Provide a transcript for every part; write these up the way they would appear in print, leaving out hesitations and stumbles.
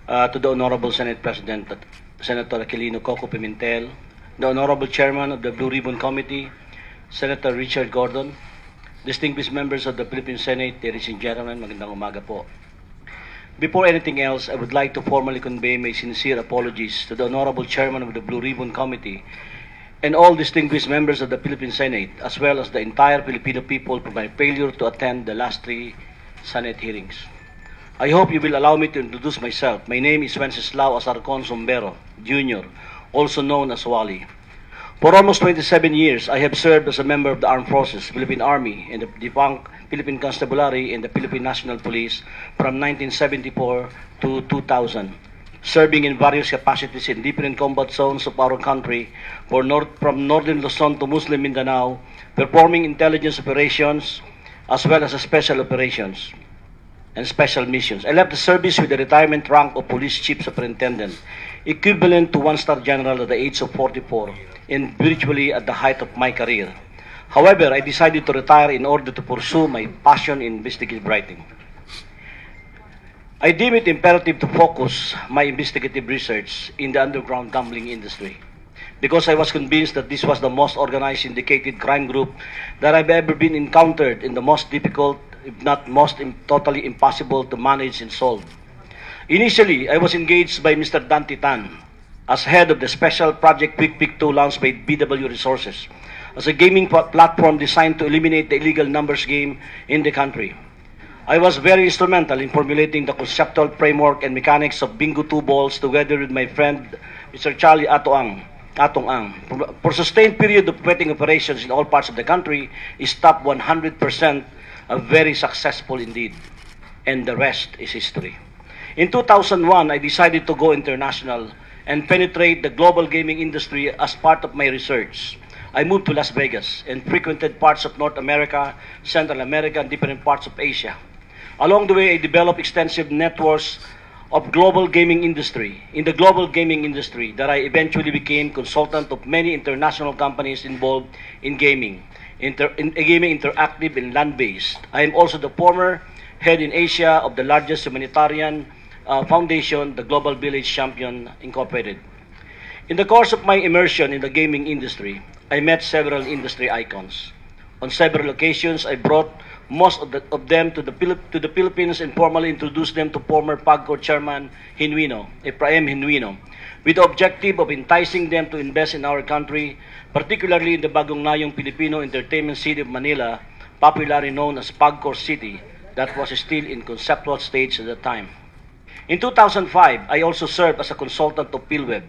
to the Honorable Senate President, Senator Aquilino Coco Pimentel, the Honorable Chairman of the Blue Ribbon Committee, Senator Richard Gordon, distinguished members of the Philippine Senate, ladies and gentlemen, magandang umaga po. Before anything else, I would like to formally convey my sincere apologies to the Honorable Chairman of the Blue Ribbon Committee and all distinguished members of the Philippine Senate, as well as the entire Filipino people for my failure to attend the last 3 Senate hearings. I hope you will allow me to introduce myself. My name is Wenceslao Asarcon Sombero, Jr., also known as Wally. For almost 27 years, I have served as a member of the Armed Forces, Philippine Army, and the defunct Philippine Constabulary and the Philippine National Police from 1974 to 2000, serving in various capacities in different combat zones of our country from northern Luzon to Muslim Mindanao, performing intelligence operations as well as special operations and special missions. I left the service with the retirement rank of Police Chief Superintendent, equivalent to 1-star general at the age of 44, and virtually at the height of my career. However, I decided to retire in order to pursue my passion in investigative writing. I deem it imperative to focus my investigative research in the underground gambling industry because I was convinced that this was the most organized syndicated crime group that I've ever been encountered and the most difficult, if not most totally impossible to manage and solve. Initially, I was engaged by Mr. Dante Tan as head of the special project Quick Pick 2 launched by BW Resources as a gaming platform designed to eliminate the illegal numbers game in the country. I was very instrumental in formulating the conceptual framework and mechanics of Bingo 2 balls together with my friend Mr. Charlie Atong Ang. For sustained period of betting operations in all parts of the country is top 100% very successful indeed. And the rest is history. In 2001, I decided to go international and penetrate the global gaming industry as part of my research. I moved to Las Vegas and frequented parts of North America, Central America, and different parts of Asia. Along the way, I developed extensive networks of global gaming industry. In the global gaming industry, that I eventually became consultant of many international companies involved in gaming, gaming interactive and land-based. I am also the former head in Asia of the largest humanitarian foundation, the Global Village Champion Incorporated. In the course of my immersion in the gaming industry, I met several industry icons. On several occasions, I brought most of them to the Philippines and formally introduced them to former PAGCOR Chairman Ephraim Genuino, with the objective of enticing them to invest in our country, particularly in the bagong nayong Filipino entertainment city of Manila, popularly known as PAGCOR City, that was still in conceptual stage at the time. In 2005, I also served as a consultant of PhilWeb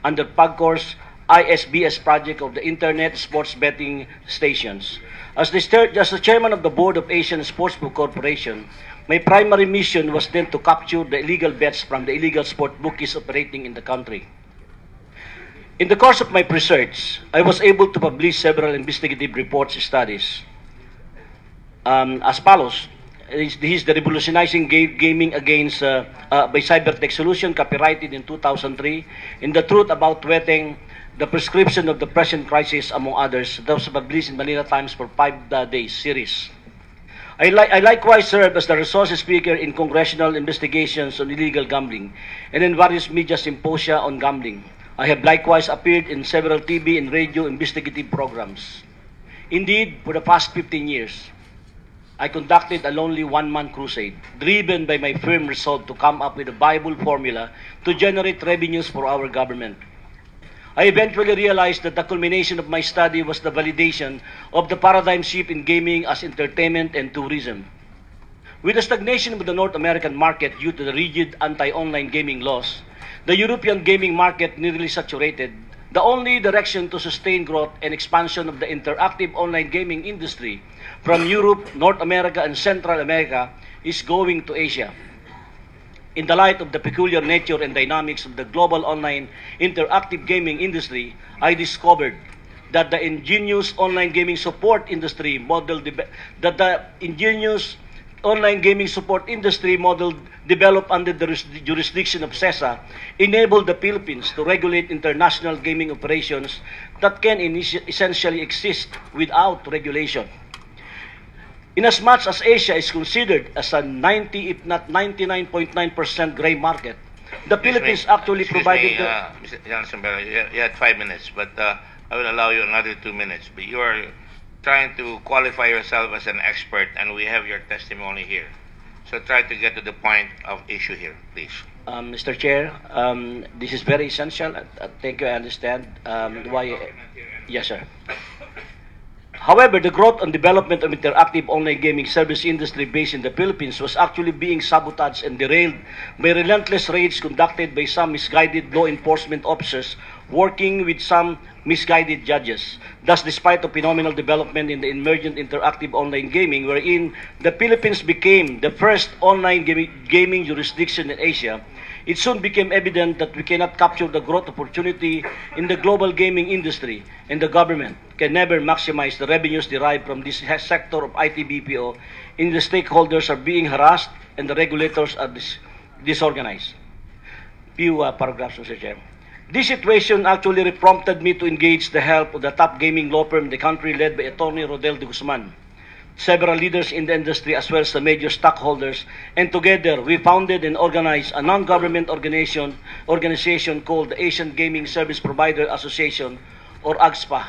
under PAGCOR's ISBS project of the Internet Sports Betting Stations. As the chairman of the board of Asian Sportsbook Corporation, my primary mission was then to capture the illegal bets from the illegal sport bookies operating in the country. In the course of my research, I was able to publish several investigative reports and studies. As follows: this is the revolutionizing gaming against by Cybertech Solution, copyrighted in 2003, and the truth about betting, the prescription of the present crisis, among others. That was published in Manila Times for 5 days series. I likewise served as the resource speaker in congressional investigations on illegal gambling and in various media symposia on gambling. I have likewise appeared in several TV and radio investigative programs. Indeed, for the past 15 years, I conducted a lonely one-man crusade, driven by my firm resolve to come up with a viable formula to generate revenues for our government. I eventually realized that the culmination of my study was the validation of the paradigm shift in gaming as entertainment and tourism. With the stagnation of the North American market due to the rigid anti-online gaming laws, the European gaming market nearly saturated. The only direction to sustain growth and expansion of the interactive online gaming industry from Europe, North America, and Central America is going to Asia. In the light of the peculiar nature and dynamics of the global online interactive gaming industry, I discovered that the ingenious online gaming support industry model developed under the jurisdiction of CESA enabled the Philippines to regulate international gaming operations that can essentially exist without regulation. Inasmuch as Asia is considered as a 90, if not 99.9% gray market, The Philippines actually provided the... Mr. Johnson, you had 5 minutes, but I will allow you another 2 minutes. But you are trying to qualify yourself as an expert, and we have your testimony here. So try to get to the point of issue here, please. Mr. Chair, this is very essential. Thank you, I understand why... Yes, sir. However, the growth and development of interactive online gaming service industry based in the Philippines was actually being sabotaged and derailed by relentless raids conducted by some misguided law enforcement officers working with some misguided judges. Thus, despite the phenomenal development in the emergent interactive online gaming, wherein the Philippines became the first online gaming jurisdiction in Asia, it soon became evident that we cannot capture the growth opportunity in the global gaming industry, and the government can never maximize the revenues derived from this sector of IT-BPO, and the stakeholders are being harassed and the regulators are disorganized. Few paragraphs, Mr. Chair. This situation actually prompted me to engage the help of the top gaming law firm in the country led by Attorney Rodel de Guzman, several leaders in the industry as well as the major stockholders, and together we founded and organized a non-government organization called the Asian Gaming Service Provider Association, or AGSPA,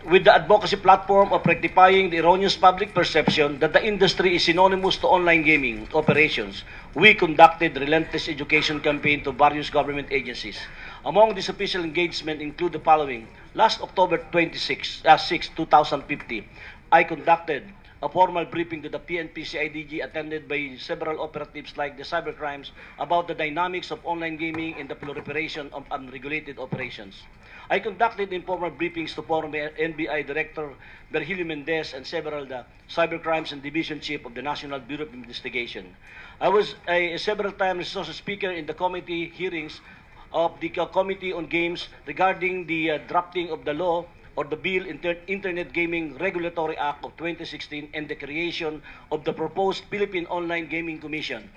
with the advocacy platform of rectifying the erroneous public perception that the industry is synonymous to online gaming operations. We conducted relentless education campaign to various government agencies. Among these official engagement include the following. Last October 6, 2050, I conducted a formal briefing to the PNP-CIDG attended by several operatives like the cybercrimes about the dynamics of online gaming and the proliferation of unregulated operations. I conducted informal briefings to former NBI Director Virgilio Mendez and several the cybercrimes and division chief of the National Bureau of Investigation. I was a several times resource speaker in the committee hearings of the Committee on Games regarding the drafting of the law or the bill Internet Gaming Regulatory Act of 2016 and the creation of the proposed Philippine Online Gaming Commission.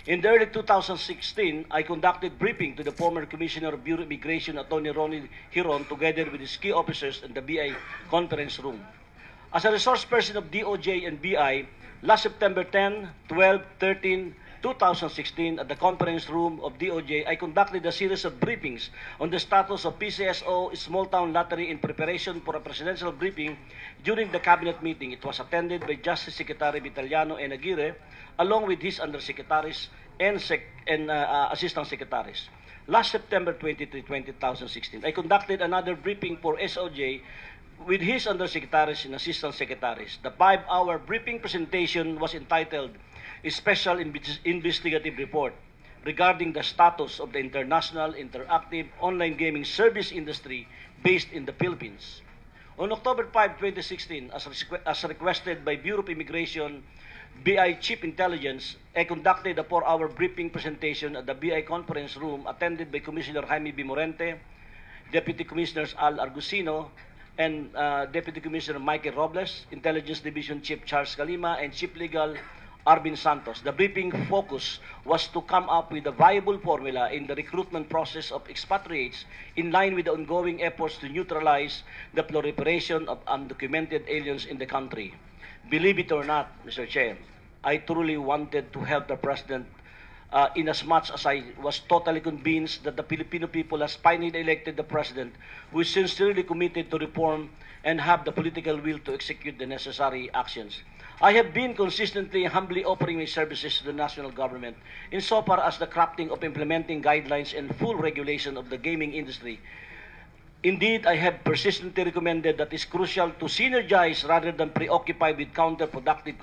In the early 2016, I conducted briefing to the former Commissioner of Bureau of Immigration, Attorney Ronnie Hiron, together with his key officers in the BI conference room. As a resource person of DOJ and BI, last September 10, 12, 13, 2016, at the conference room of DOJ, I conducted a series of briefings on the status of PCSO Small Town Lottery in preparation for a presidential briefing during the cabinet meeting. It was attended by Justice Secretary Vitaliano N. Aguirre, along with his undersecretaries and assistant secretaries. Last September 23, 2016, I conducted another briefing for SOJ with his undersecretaries and assistant secretaries. The 5-hour briefing presentation was entitled a Special Investigative Report regarding the status of the international interactive online gaming service industry based in the Philippines. On October 5, 2016, as requested by Bureau of Immigration, BI Chief Intelligence, I conducted a 4-hour briefing presentation at the BI conference room attended by Commissioner Jaime B. Morente, Deputy Commissioners Al Argusino, and Deputy Commissioner Michael Robles, Intelligence Division Chief Charles Calima, and Chief Legal Arvin Santos. The briefing focus was to come up with a viable formula in the recruitment process of expatriates in line with the ongoing efforts to neutralize the proliferation of undocumented aliens in the country. Believe it or not, Mr. Chair, I truly wanted to help the President in as much as I was totally convinced that the Filipino people has finally elected the President who is sincerely committed to reform and have the political will to execute the necessary actions. I have been consistently and humbly offering my services to the national government insofar as the crafting of implementing guidelines and full regulation of the gaming industry. Indeed, I have persistently recommended that it's crucial to synergize rather than preoccupy with counterproductive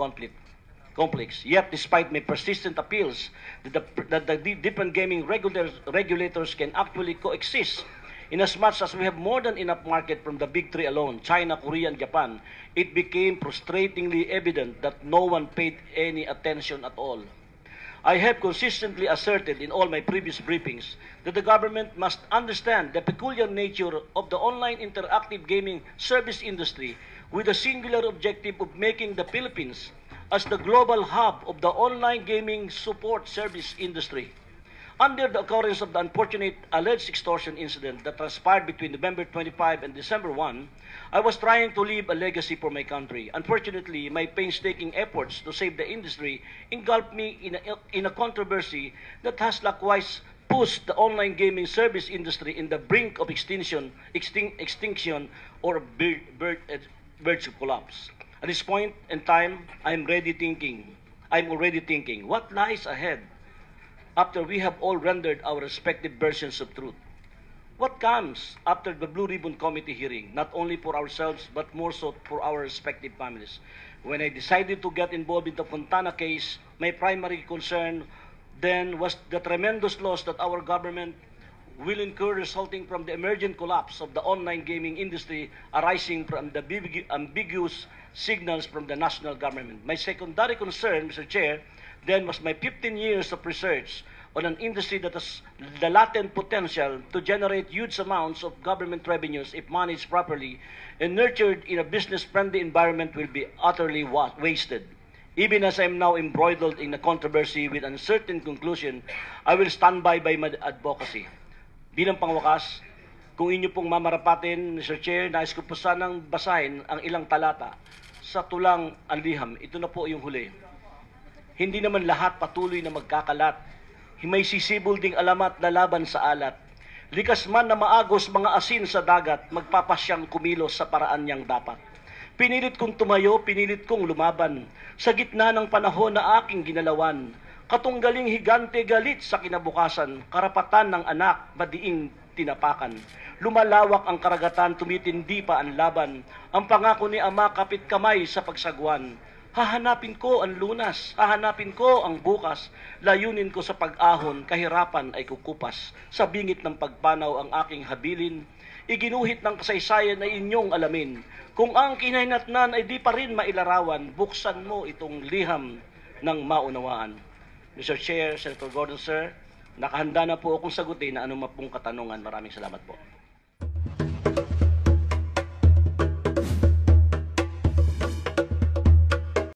conflicts. Yet, despite my persistent appeals that the different gaming regulators can actually coexist, inasmuch as we have more than enough market from the big three alone, China, Korea, and Japan, it became frustratingly evident that no one paid any attention at all. I have consistently asserted in all my previous briefings that the government must understand the peculiar nature of the online interactive gaming service industry with the singular objective of making the Philippines as the global hub of the online gaming support service industry. Under the occurrence of the unfortunate alleged extortion incident that transpired between November 25 and December 1, I was trying to leave a legacy for my country. Unfortunately, my painstaking efforts to save the industry engulfed me in a controversy that has likewise pushed the online gaming service industry in the brink of extinction or verge of collapse. At this point in time, I'm already thinking, what lies ahead after we have all rendered our respective versions of truth? What comes after the Blue Ribbon Committee hearing, not only for ourselves, but more so for our respective families? When I decided to get involved in the Fontana case, my primary concern then was the tremendous loss that our government will incur resulting from the emergent collapse of the online gaming industry arising from the ambiguous signals from the national government. My secondary concern, Mr. Chair, then was my 15 years of research on an industry that has the latent potential to generate huge amounts of government revenues if managed properly and nurtured in a business-friendly environment will be utterly wasted. Even as I am now embroiled in a controversy with uncertain conclusion, I will stand by my advocacy. Bilang pangwakas, kung inyo pong mamarapatin, Mr. Chair, nais ko po sanang basahin ang ilang talata sa tulang ang liham. Ito na po yung huli. Hindi naman lahat patuloy na magkakalat. May sisibol ding alamat na laban sa alat. Likas man na maagos mga asin sa dagat, magpapasyang kumilos sa paraan niyang dapat. Pinilit kong tumayo, pinilit kong lumaban, sa gitna ng panahon na aking ginalawan. Katunggaling higante galit sa kinabukasan, karapatan ng anak, madiing tinapakan. Lumalawak ang karagatan, tumitindi pa ang laban. Ang pangako ni Ama kapit kamay sa pagsagwan. Hahanapin ko ang lunas, hahanapin ko ang bukas. Layunin ko sa pag-ahon, kahirapan ay kukupas. Sa bingit ng pagpanaw ang aking habilin. Iginuhit ng kasaysayan ay inyong alamin. Kung ang kinahinatnan ay di pa rin mailarawan, buksan mo itong liham ng maunawaan. Mr. Chair, Senator Gordon, sir, nakahanda na po akong sagutin na anumang pong katanungan. Maraming salamat po.